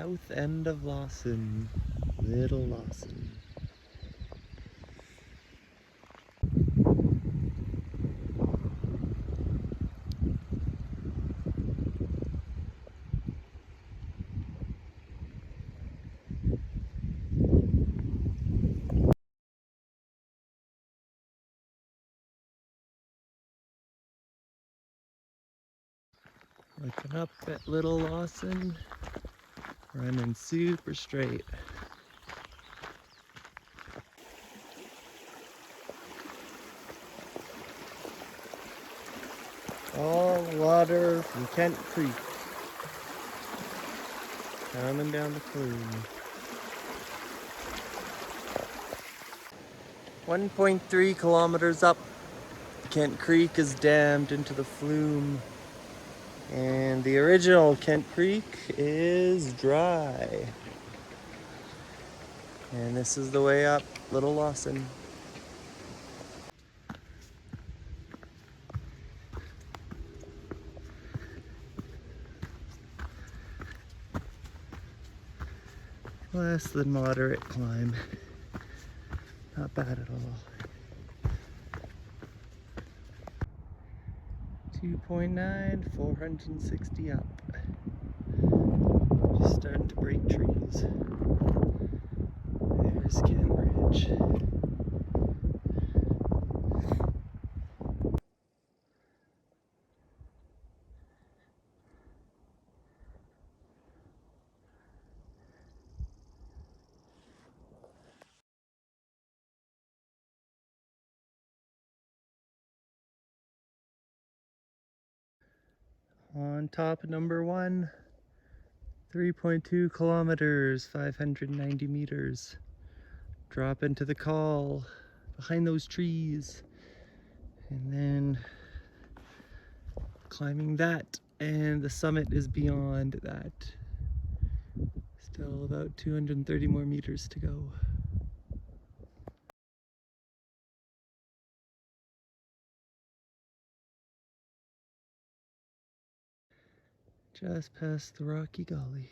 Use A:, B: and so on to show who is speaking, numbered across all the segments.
A: south end of Lawson, Little Lawson. Looking up at Little Lawson, running super straight. All water from Kent Creek coming down the flume. 1.3 kilometers up, Kent Creek is dammed into the flume. And the original Kent Creek is dry. And this is the way up Little Lawson. Less than moderate climb. Not bad at all. 2.9, 460 up. Just starting to break trees. There's Kent Ridge. On top of number 1, 3.2 kilometers, 590 meters. Drop into the col behind those trees. And then climbing that, and the summit is beyond that. Still about 230 more meters to go. Just past the rocky gully.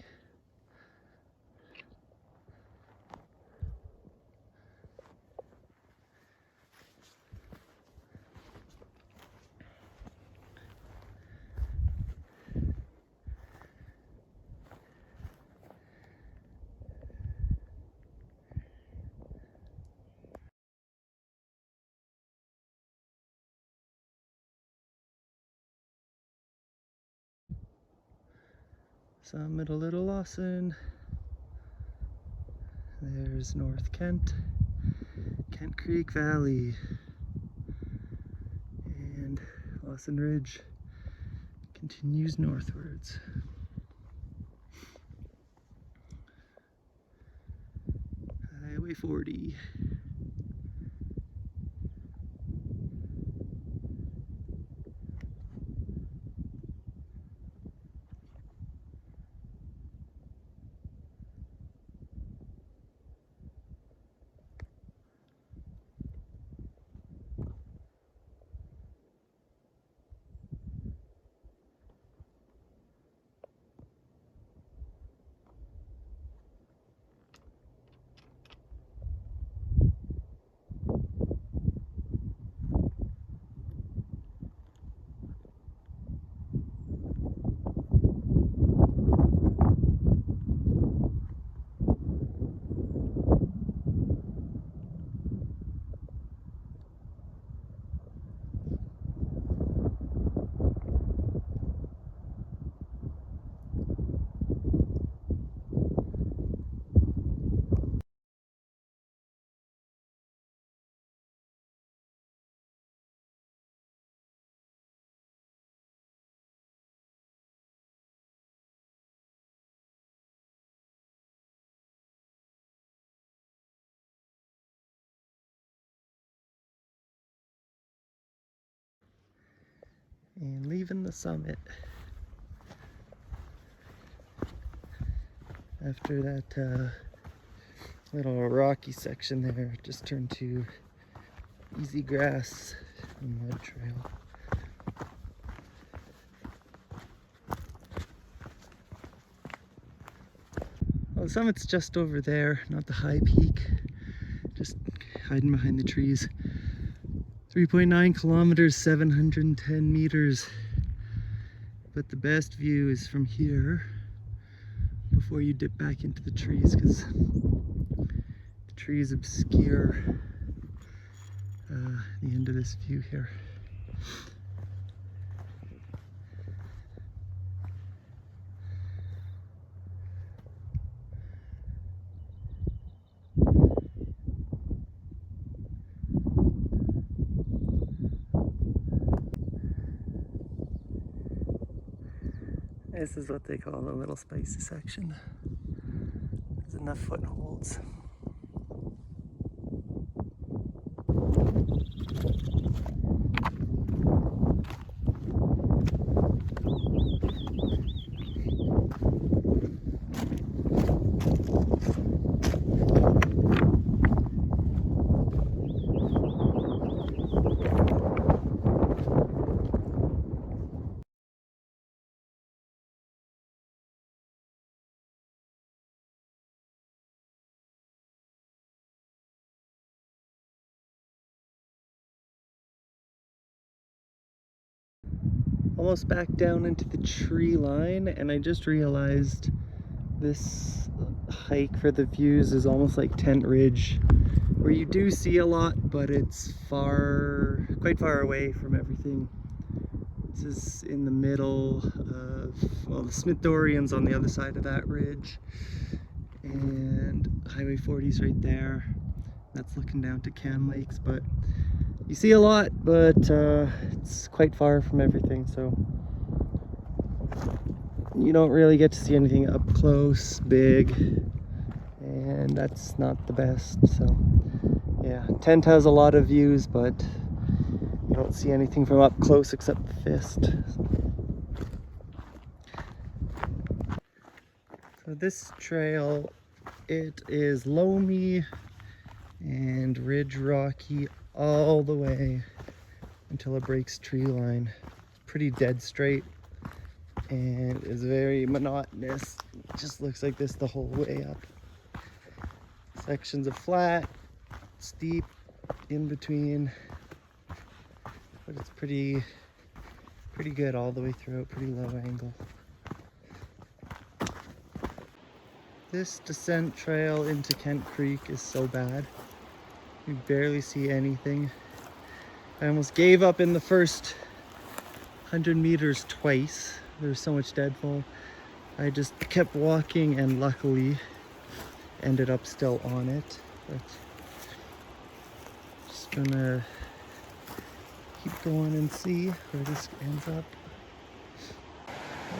A: Summit of Little Lawson. There's North Kent, Kent Creek Valley, and Lawson Ridge continues northwards. Highway 40. And leaving the summit. After that little rocky section there, just turned to easy grass and mud trail. The summit's just over there, not the high peak, just hiding behind the trees. 3.9 kilometers, 710 meters. But the best view is from here before you dip back into the trees, because the trees obscure the end of this view here. This is what they call the little spicy section. There's enough footholds. Almost back down into the tree line, and I just realized this hike for the views is almost like Tent Ridge, where you do see a lot, but it's quite far away from everything. This is in the middle of, well, the Smith-Dorian's on the other side of that ridge, and Highway 40's right there. That's looking down to Can Lakes, but you see a lot, but it's quite far from everything, so you don't really get to see anything up close, big, and that's not the best. So yeah, Tent has a lot of views, but you don't see anything from up close except the fist. So this trail, it is loamy and ridge rocky all the way until it breaks tree line. Pretty dead straight and is very monotonous. It just looks like this the whole way up. Sections of flat, steep in between, but it's pretty good all the way throughout, pretty low angle. This descent trail into Kent Creek is so bad. You barely see anything. I almost gave up in the first 100 meters twice. There was so much deadfall. I just kept walking and luckily ended up still on it. But just gonna keep going and see where this ends up.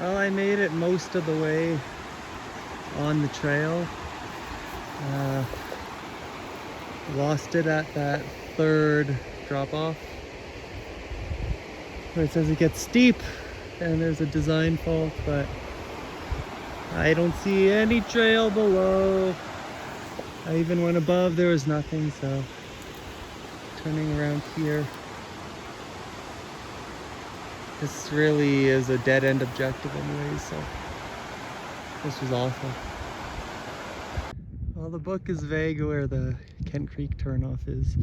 A: Well, I made it most of the way on the trail. Lost it at that third drop off where it says it gets steep and there's a design fault, but I don't see any trail below. I even went above, there was nothing, so turning around here. This really is a dead-end objective anyways, so this was awful. Well, the book is vague where the Kent Creek turnoff is.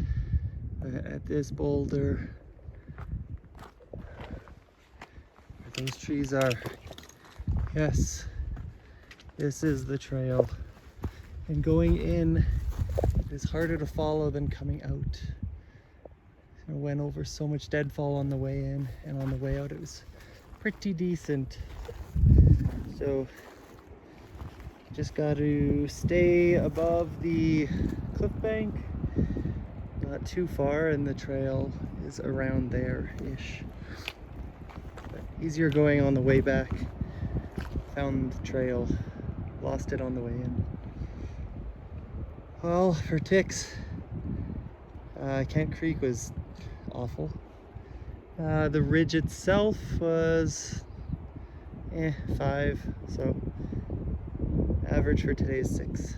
A: At this boulder, where those trees are. Yes, this is the trail. And going in is harder to follow than coming out. I went over so much deadfall on the way in, and on the way out it was pretty decent. So just got to stay above the cliff bank, not too far, and the trail is around there-ish. But easier going on the way back. Found the trail, lost it on the way in. Well, for ticks, Kent Creek was awful. The ridge itself was 5, so average for today is 6.